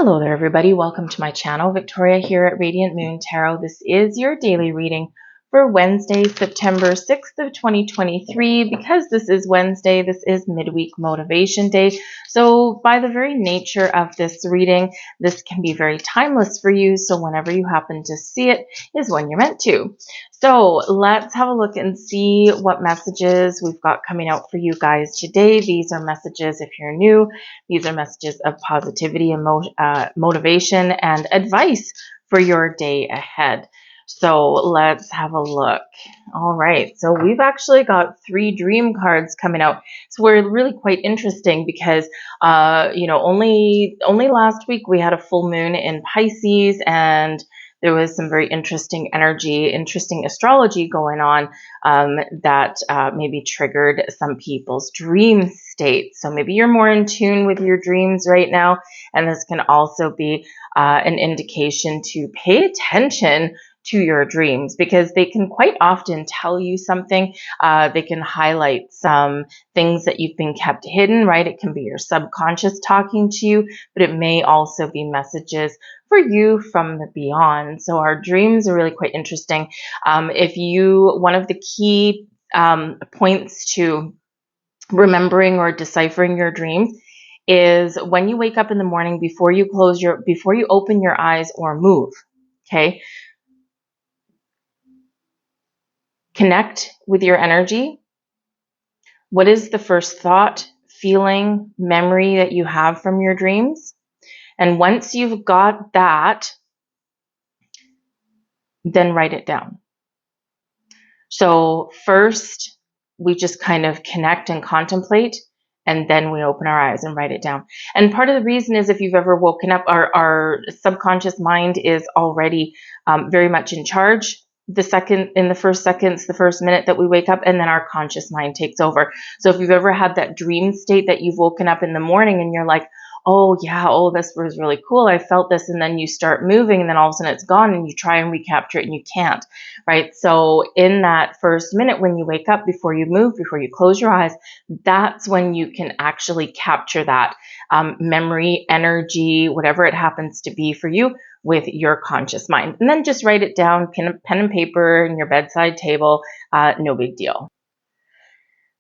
Hello there, everybody. Welcome to my channel. Victoria here at Radiant Moon Tarot. This is your daily reading for Wednesday, September 6th of 2023. Because this is Wednesday, this is Midweek Motivation Day. So by the very nature of this reading, this can be very timeless for you. So whenever you happen to see it is when you're meant to. So let's have a look and see what messages we've got coming out for you guys today. These are messages, if you're new, these are messages of positivity and motivation and advice for your day ahead. So let's have a look. All right. So we've actually got 3 dream cards coming out. So we're really quite interesting because, only last week we had a full moon in Pisces, and there was some very interesting energy, interesting astrology going on that maybe triggered some people's dream state. So maybe you're more in tune with your dreams right now, and this can also be an indication to pay attention to your dreams, because they can quite often tell you something. They can highlight some things that you've been kept hidden, right? It can be your subconscious talking to you, but it may also be messages for you from the beyond. So our dreams are really quite interesting. One of the key points to remembering or deciphering your dreams is when you wake up in the morning, before you open your eyes or move, okay? Connect with your energy. What is the first thought, feeling, memory that you have from your dreams? And once you've got that, then write it down. So first, we just kind of connect and contemplate, and then we open our eyes and write it down. And part of the reason is, if you've ever woken up, our subconscious mind is already very much in charge. The first seconds, the first minute that we wake up, and then our conscious mind takes over. So if you've ever had that dream state that you've woken up in the morning and you're like, oh yeah, this was really cool, I felt this, and then you start moving, and then all of a sudden it's gone, and you try and recapture it and you can't, right? So in that first minute when you wake up, before you move, before you close your eyes, that's when you can actually capture that memory, energy, whatever it happens to be for you, with your conscious mind. And then just write it down, pen and paper in your bedside table, no big deal.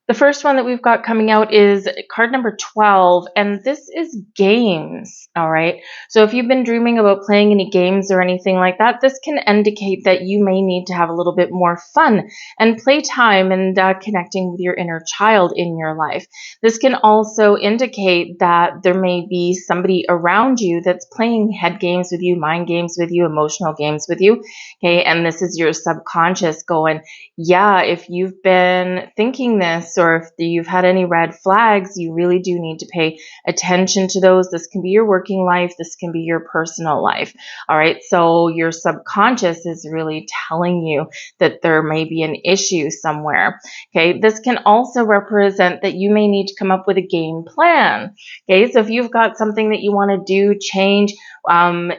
The first one that we've got coming out is card number 12, and this is games, all right? So if you've been dreaming about playing any games or anything like that, this can indicate that you may need to have a little bit more fun and playtime and connecting with your inner child in your life. This can also indicate that there may be somebody around you that's playing head games with you, mind games with you, emotional games with you, okay? And this is your subconscious going, yeah, if you've been thinking this, or if you've had any red flags, you really do need to pay attention to those. This can be your working life. This can be your personal life. All right. So your subconscious is really telling you that there may be an issue somewhere. Okay. This can also represent that you may need to come up with a game plan. Okay. So if you've got something that you want to do, change,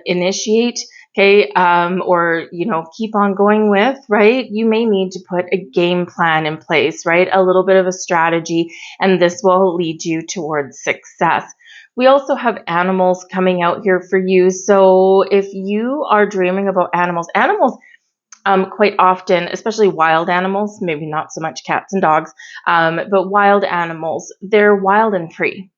initiate, okay, or, keep on going with, right? You may need to put a game plan in place, right? A little bit of a strategy, and this will lead you towards success. We also have animals coming out here for you. So if you are dreaming about animals, quite often, especially wild animals, maybe not so much cats and dogs, but wild animals, they're wild and free.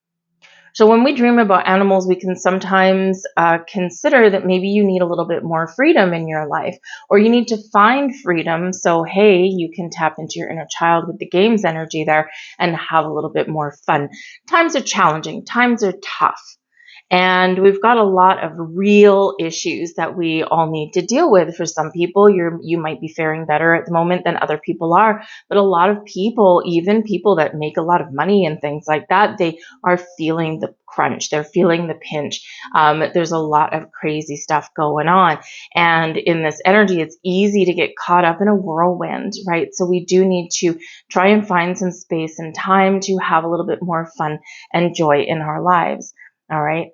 So when we dream about animals, we can sometimes consider that maybe you need a little bit more freedom in your life, or you need to find freedom. So, hey, you can tap into your inner child with the games energy there and have a little bit more fun. Times are challenging. Times are tough. And we've got a lot of real issues that we all need to deal with. For some people, you might be faring better at the moment than other people are. But a lot of people, even people that make a lot of money and things like that, they are feeling the crunch. They're feeling the pinch. There's a lot of crazy stuff going on. And in this energy, it's easy to get caught up in a whirlwind, right? So we do need to try and find some space and time to have a little bit more fun and joy in our lives. All right.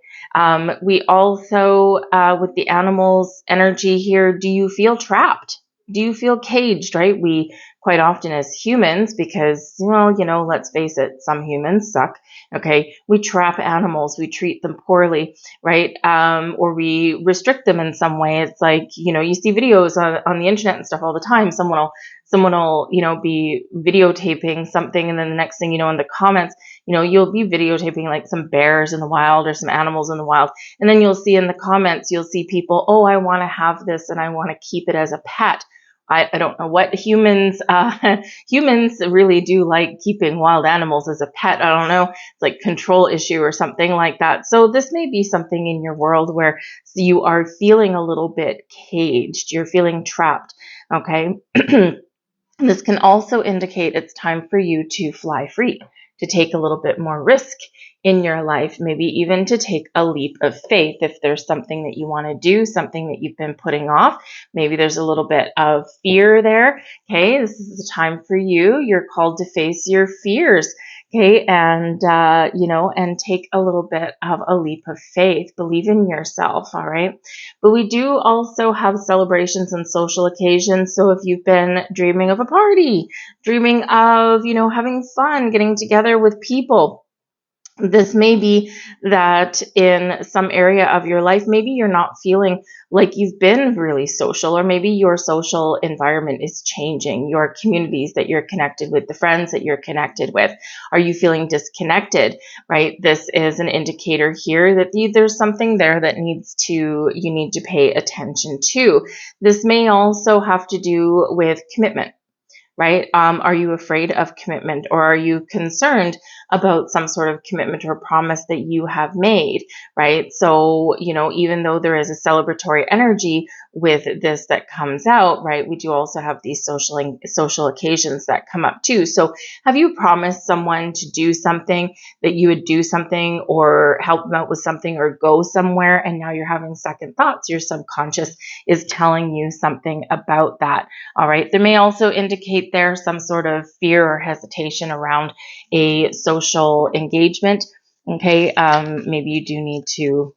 We also, with the animals energy here, do you feel trapped? Do you feel caged, right? We quite often as humans, because, well, let's face it, some humans suck. Okay. We trap animals, we treat them poorly, right? Or we restrict them in some way. It's like, you see videos on the internet and stuff all the time. Someone will, be videotaping something, and then the next thing you know, in the comments, you'll be videotaping like some bears in the wild or some animals in the wild. And then you'll see in the comments, you'll see people, oh, I want to have this and I want to keep it as a pet. I don't know what humans really do like keeping wild animals as a pet. I don't know. It's like control issue or something like that. So this may be something in your world where you are feeling a little bit caged. You're feeling trapped. Okay. This can also indicate it's time for you to fly free, to take a little bit more risk in your life, maybe even to take a leap of faith. If there's something that you want to do, something that you've been putting off, maybe there's a little bit of fear there. Okay, this is the time for you. You're called to face your fears. Okay, and and take a little bit of a leap of faith. Believe in yourself, all right? But we do also have celebrations and social occasions. So if you've been dreaming of a party, dreaming of, having fun, getting together with people, this may be that in some area of your life, maybe you're not feeling like you've been really social, or maybe your social environment is changing. Your communities that you're connected with, the friends that you're connected with, are you feeling disconnected, right? This is an indicator here that there's something there that you need to pay attention to. This may also have to do with commitment. Right? Are you afraid of commitment, or are you concerned about some sort of commitment or promise that you have made, right? So, even though there is a celebratory energy with this that comes out, right, we do also have these social occasions that come up too. So have you promised someone to do something, that you would do something or help them out with something or go somewhere, and now you're having second thoughts? Your subconscious is telling you something about that. All right. There may also indicate there's some sort of fear or hesitation around a social engagement. Okay. Maybe you do need to,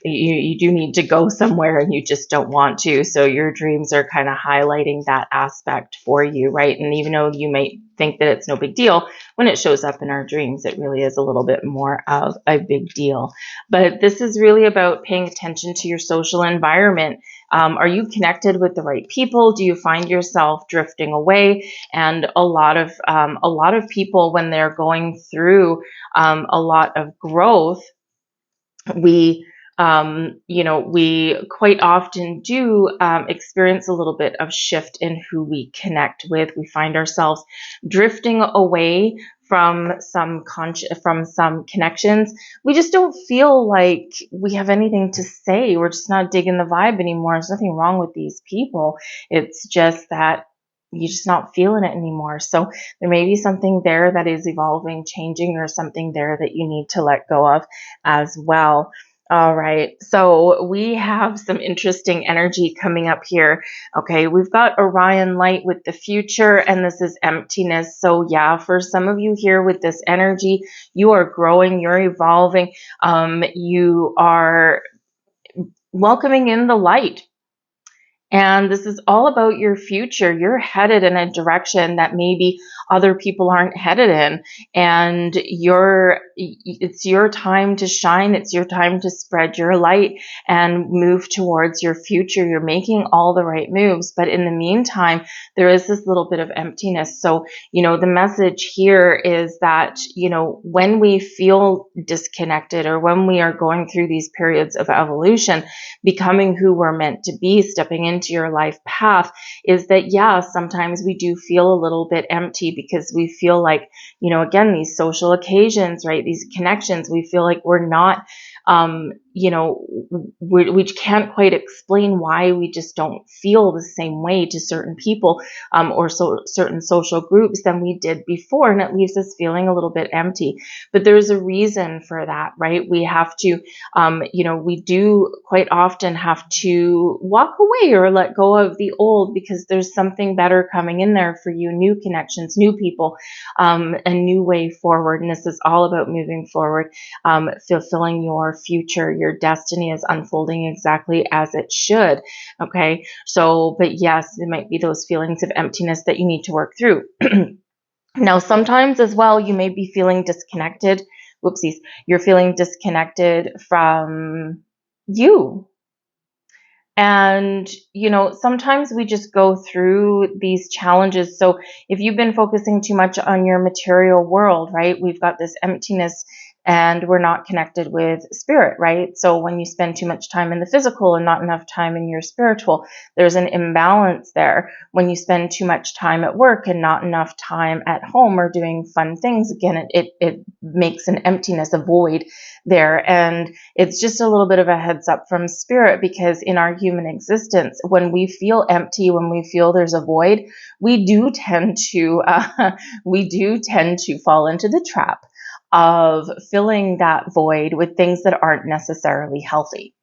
you do need to go somewhere and you just don't want to. So your dreams are kind of highlighting that aspect for you, right? And even though you may think that it's no big deal, when it shows up in our dreams, it really is a little bit more of a big deal. But this is really about paying attention to your social environment. Are you connected with the right people? Do you find yourself drifting away? And a lot of people, when they're going through a lot of growth, we we quite often do experience a little bit of shift in who we connect with. We find ourselves drifting away from some connections. We just don't feel like we have anything to say. We're just not digging the vibe anymore. There's nothing wrong with these people. It's just that you're just not feeling it anymore. So there may be something there that is evolving, changing, or something there that you need to let go of as well. All right. So we have some interesting energy coming up here. Okay. We've got Orion light with the future, and this is emptiness. So yeah, for some of you here with this energy, you are growing, you're evolving. You are welcoming in the light. And this is all about your future. You're headed in a direction that maybe other people aren't headed in. And it's your time to shine. It's your time to spread your light and move towards your future. You're making all the right moves. But in the meantime, there is this little bit of emptiness. So, the message here is that, when we feel disconnected, or when we are going through these periods of evolution, becoming who we're meant to be, stepping into your life path, is that, yeah, sometimes we do feel a little bit empty, because we feel like, again, these social occasions, right, these connections, we feel like we're not, we can't quite explain why we just don't feel the same way to certain people, or certain social groups than we did before. And it leaves us feeling a little bit empty. But there's a reason for that, right? We have to, we do quite often have to walk away or let go of the old, because there's something better coming in there for you, new connections, new new people, a new way forward. And this is all about moving forward, fulfilling your future. Your destiny is unfolding exactly as it should. Okay. So, but yes, there might be those feelings of emptiness that you need to work through. Now, sometimes as well, you may be feeling disconnected. Whoopsies. You're feeling disconnected from you. And, sometimes we just go through these challenges. So if you've been focusing too much on your material world, right, we've got this emptiness and we're not connected with spirit, right? So when you spend too much time in the physical and not enough time in your spiritual, there's an imbalance there. When you spend too much time at work and not enough time at home or doing fun things, again, it makes an emptiness, a void there. And it's just a little bit of a heads up from spirit, because in our human existence, when we feel empty, when we feel there's a void, we do tend to fall into the trap of filling that void with things that aren't necessarily healthy.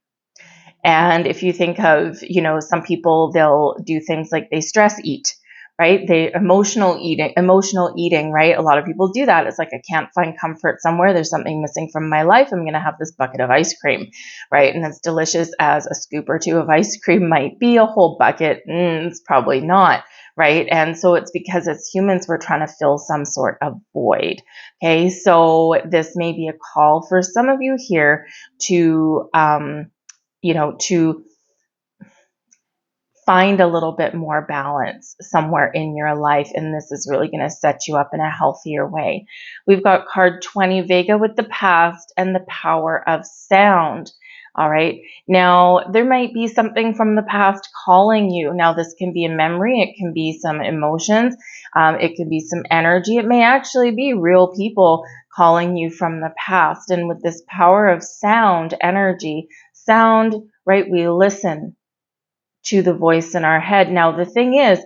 And if you think of, some people, they'll do things like they stress eat, right? They emotional eating, right? A lot of people do that. It's like, I can't find comfort somewhere. There's something missing from my life. I'm going to have this bucket of ice cream, right? And as delicious as a scoop or two of ice cream might be, a whole bucket, it's probably not, right? And so it's because as humans, we're trying to fill some sort of void. Okay. So this may be a call for some of you here to, to find a little bit more balance somewhere in your life. And this is really going to set you up in a healthier way. We've got card 20, Vega with the past and the power of sound. All right. Now, there might be something from the past calling you. Now, this can be a memory. It can be some emotions. It could be some energy. It may actually be real people calling you from the past. And with this power of sound, energy, sound, right? We listen to the voice in our head. Now, the thing is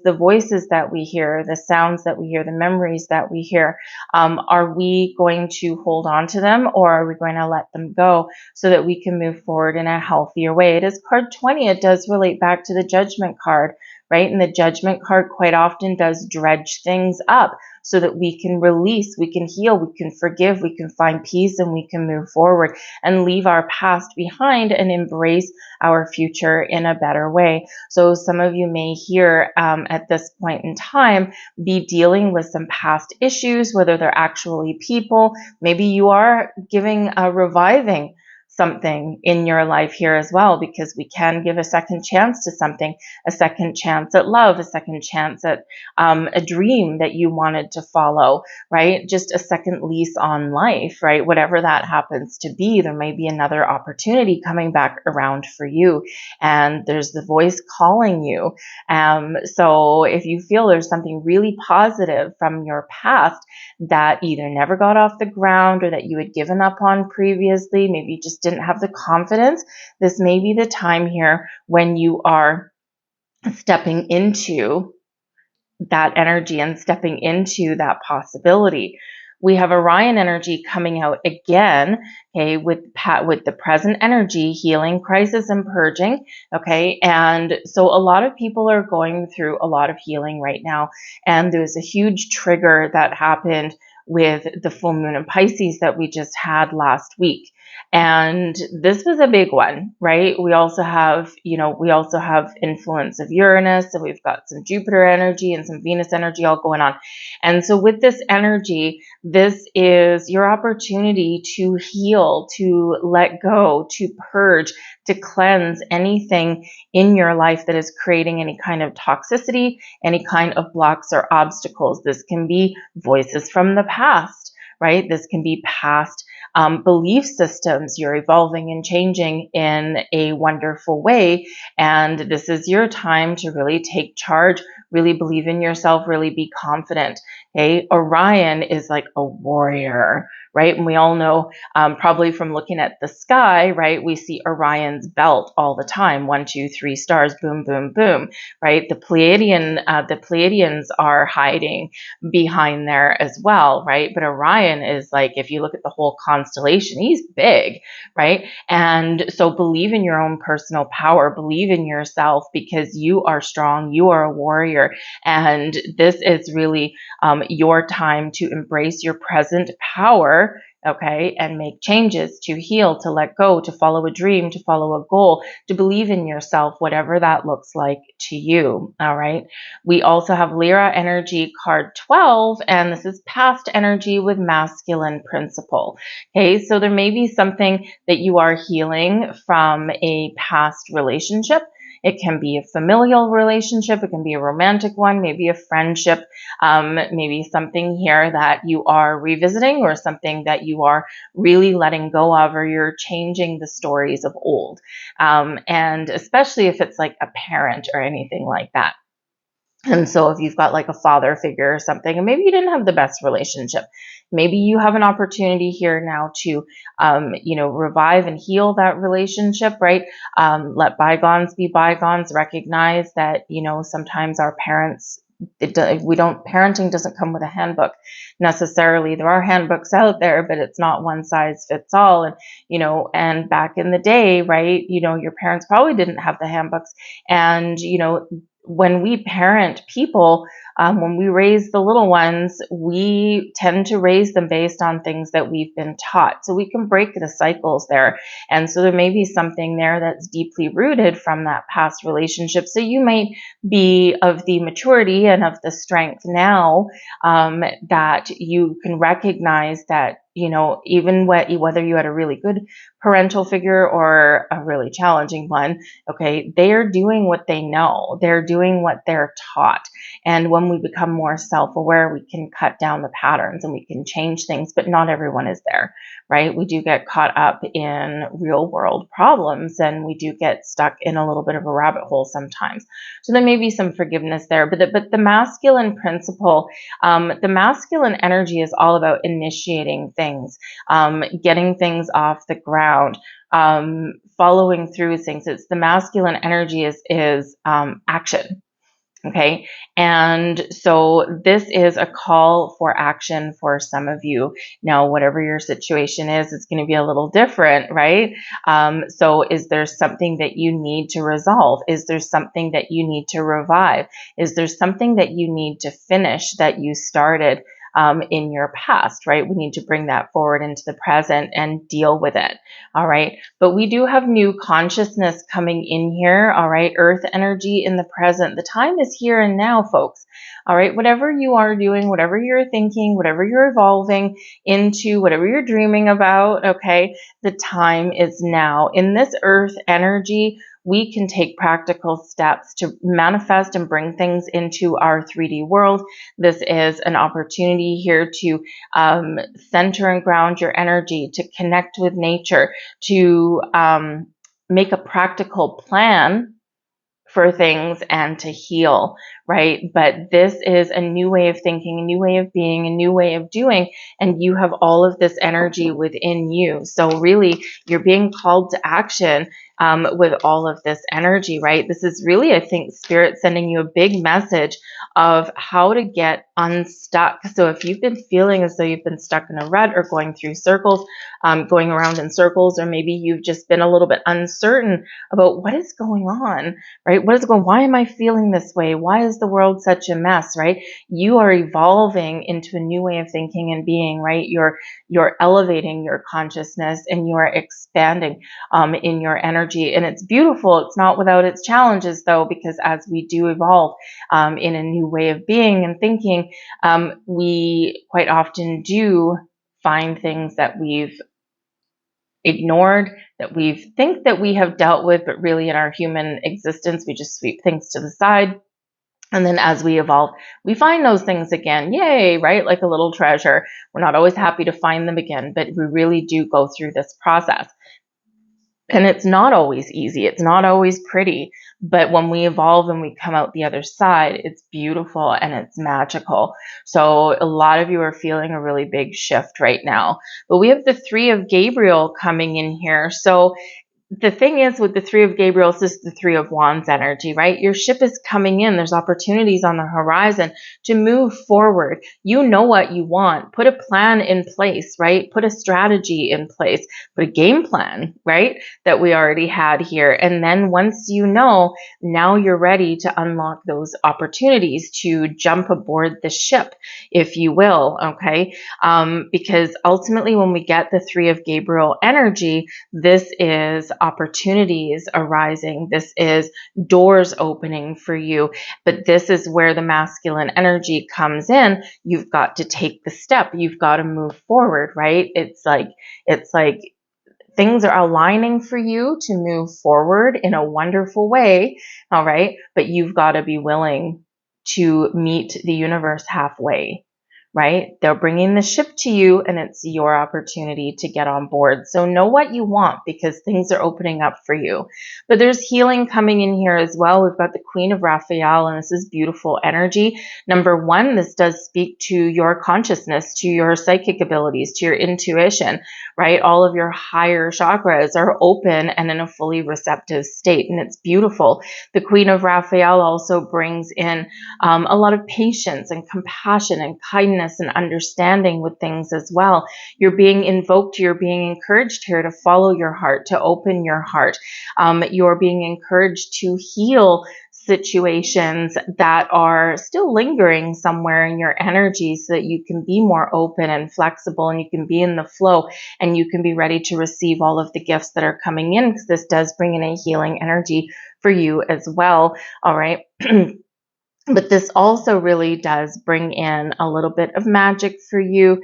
the voices that we hear, the sounds that we hear, the memories that we hear, are we going to hold on to them, or are we going to let them go so that we can move forward in a healthier way? It is card 20. It does relate back to the Judgment card, right? And the Judgment card quite often does dredge things up so that we can release, we can heal, we can forgive, we can find peace, and we can move forward and leave our past behind and embrace our future in a better way. So some of you may hear at this point in time be dealing with some past issues, whether they're actually people. Maybe you are reviving something in your life here as well, because we can give a second chance to something, a second chance at love, a second chance at a dream that you wanted to follow, right? Just a second lease on life, right? Whatever that happens to be, there may be another opportunity coming back around for you, and there's the voice calling you. So if you feel there's something really positive from your past that either never got off the ground or that you had given up on previously, maybe you just didn't have the confidence, this may be the time here when you are stepping into that energy and stepping into that possibility. We have Orion energy coming out again, okay, with the present energy, healing, crisis, and purging, okay? And so a lot of people are going through a lot of healing right now, and there's a huge trigger that happened with the full moon in Pisces that we just had last week. And this was a big one, right? We also have influence of Uranus, so we've got some Jupiter energy and some Venus energy all going on. And so with this energy, this is your opportunity to heal, to let go, to purge, to cleanse anything in your life that is creating any kind of toxicity, any kind of blocks or obstacles. This can be voices from the past, right? This can be past belief systems. You're evolving and changing in a wonderful way. And this is your time to really take charge, really believe in yourself, really be confident. Okay. Orion is like a warrior, right? And we all know, probably from looking at the sky, right? We see Orion's belt all the time. 1, 2, 3 stars, boom, boom, boom, right? The Pleiadians are hiding behind there as well, right? But Orion is like, if you look at the whole constellation. He's big, right? And so believe in your own personal power, believe in yourself, because you are strong, you are a warrior, and this is really your time to embrace your present power, okay, and make changes, to heal, to let go, to follow a dream, to follow a goal, to believe in yourself, whatever that looks like to you. All right. We also have Lyra energy card 12, and this is past energy with masculine principle. Okay, so there may be something that you are healing from a past relationship. It can be a familial relationship, it can be a romantic one, maybe a friendship, maybe something here that you are revisiting, or something that you are really letting go of, or you're changing the stories of old. And especially if it's like a parent or anything like that. And so if you've got like a father figure or something, and maybe you didn't have the best relationship, maybe you have an opportunity here now to, revive and heal that relationship, right? Let bygones be bygones. Recognize that, sometimes our parents, parenting doesn't come with a handbook necessarily. There are handbooks out there, but it's not one size fits all. And, and back in the day, right, your parents probably didn't have the handbooks. And, when we parent people, when we raise the little ones, we tend to raise them based on things that we've been taught. So we can break the cycles there. And so there may be something there that's deeply rooted from that past relationship. So you might be of the maturity and of the strength now that you can recognize that, even whether you had a really good parental figure or a really challenging one, okay, they're doing what they know. They're doing what they're taught. And when we become more self-aware, we can cut down the patterns and we can change things, but not everyone is there, right? We do get caught up in real world problems, and we do get stuck in a little bit of a rabbit hole sometimes. So there may be some forgiveness there, but the masculine principle, the masculine energy is all about initiating things, getting things off the ground, following through things. It's the masculine energy is action. Okay. And so this is a call for action for some of you. Now, whatever your situation is, it's going to be a little different, right? So is there something that you need to resolve? Is there something that you need to revive? Is there something that you need to finish that you started in your past, right? We need to bring that forward into the present and deal with it. All right. But we do have new consciousness coming in here. All right. Earth energy in the present. The time is here and now, folks. All right. Whatever you are doing, whatever you're thinking, whatever you're evolving into, whatever you're dreaming about, okay, the time is now. In this earth energy, we can take practical steps to manifest and bring things into our 3D world. This is an opportunity here to center and ground your energy, to connect with nature, to make a practical plan for things, and to heal, right? But this is a new way of thinking, a new way of being, a new way of doing, and you have all of this energy within you. So really, you're being called to action with all of this energy, right? This is really, I think, Spirit sending you a big message of how to get unstuck. So if you've been feeling as though you've been stuck in a rut, or going through circles, going around in circles, or maybe you've just been a little bit uncertain about what is going on, right? What is going, why am I feeling this way? Why is the world such a mess, right? You are evolving into a new way of thinking and being, right? You're elevating your consciousness, and you are expanding in your energy. And it's beautiful. It's not without its challenges, though, because as we do evolve in a new way of being and thinking, we quite often do find things that we've ignored, that we think that we have dealt with, but really in our human existence, we just sweep things to the side. And then as we evolve, we find those things again. Yay, right? Like a little treasure. We're not always happy to find them again, but we really do go through this process. And it's not always easy. It's not always pretty. But when we evolve and we come out the other side, it's beautiful and it's magical. So a lot of you are feeling a really big shift right now. But we have the 3 of Gabriel coming in here. So the thing is with the Three of Gabriel, this is the Three of Wands energy, right? Your ship is coming in. There's opportunities on the horizon to move forward. You know what you want. Put a plan in place, right? Put a strategy in place. Put a game plan, right? That we already had here. And then once you know, now you're ready to unlock those opportunities to jump aboard the ship, if you will, okay? Because ultimately when we get the Three of Gabriel energy, this is opportunities arising. This is doors opening for you. But this is where the masculine energy comes in. You've got to take the step. You've got to move forward, right? It's like things are aligning for you to move forward in a wonderful way. All right. But you've got to be willing to meet the universe halfway. Right? They're bringing the ship to you and it's your opportunity to get on board. So know what you want because things are opening up for you. But there's healing coming in here as well. We've got the Queen of Raphael and this is beautiful energy. Number one, this does speak to your consciousness, to your psychic abilities, to your intuition, right? All of your higher chakras are open and in a fully receptive state and it's beautiful. The Queen of Raphael also brings in a lot of patience and compassion and kindness and understanding with things as well. You're being invoked, you're being encouraged here to follow your heart, to open your heart. You're being encouraged to heal situations that are still lingering somewhere in your energy so that you can be more open and flexible and you can be in the flow and you can be ready to receive all of the gifts that are coming in because this does bring in a healing energy for you as well. All right. But this also really does bring in a little bit of magic for you,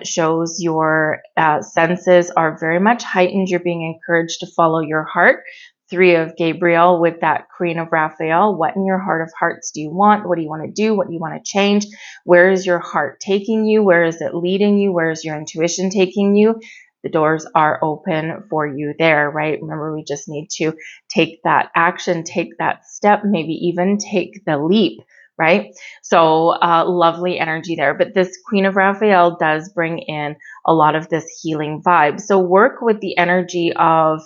shows your senses are very much heightened. You're being encouraged to follow your heart. Three of Gabriel with that Queen of Raphael. What in your heart of hearts do you want? What do you want to do? What do you want to change? Where is your heart taking you? Where is it leading you? Where is your intuition taking you? The doors are open for you there, right? Remember, we just need to take that action, take that step, maybe even take the leap, right? So lovely energy there. But this Queen of Raphael does bring in a lot of this healing vibe. So work with the energy of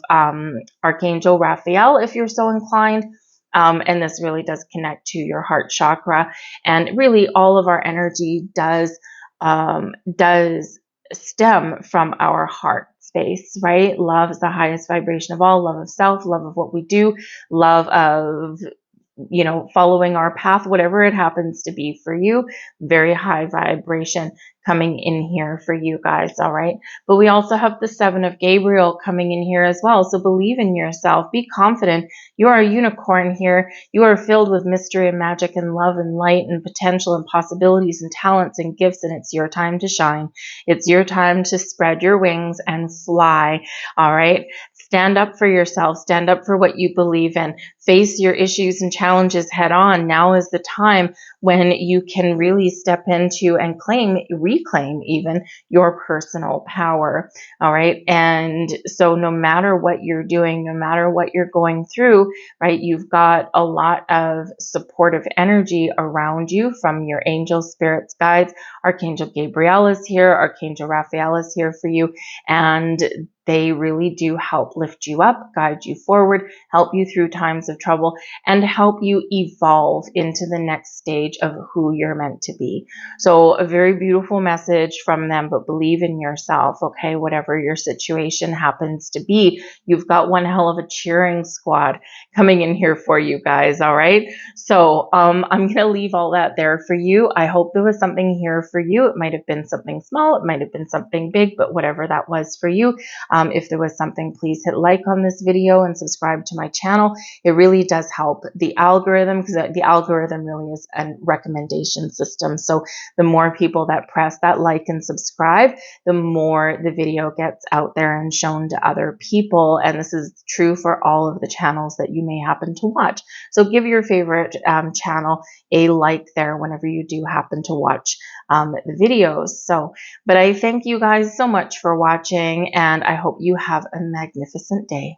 Archangel Raphael if you're so inclined. And this really does connect to your heart chakra. And really all of our energy does stem from our heart space, right? Love is the highest vibration of all. Love of self, love of what we do, love of, following our path, whatever it happens to be for you. Very high vibration coming in here for you guys. All right. But we also have the Seven of Gabriel coming in here as well. So believe in yourself. Be confident. You are a unicorn here. You are filled with mystery and magic and love and light and potential and possibilities and talents and gifts. And it's your time to shine. It's your time to spread your wings and fly. All right. Stand up for yourself. Stand up for what you believe in. Face your issues and challenges head on. Now is the time when you can really step into and reclaim even your personal power. All right. And so no matter what you're doing, no matter what you're going through, right, you've got a lot of supportive energy around you from your angels, spirits, guides. Archangel Gabriel is here. Archangel Raphael is here for you. And they really do help lift you up, guide you forward, help you through times of trouble, and help you evolve into the next stage of who you're meant to be. So a very beautiful message from them, but believe in yourself, okay? Whatever your situation happens to be, you've got one hell of a cheering squad coming in here for you guys, all right? So I'm going to leave all that there for you. I hope there was something here for you. It might have been something small. It might have been something big, but whatever that was for you, if there was something, please hit like on this video and subscribe to my channel. It really does help the algorithm because the algorithm really is a recommendation system. So the more people that press that like and subscribe, the more the video gets out there and shown to other people. And this is true for all of the channels that you may happen to watch. So give your favorite channel a like there whenever you do happen to watch the videos. So, but I thank you guys so much for watching and I hope you have a magnificent day.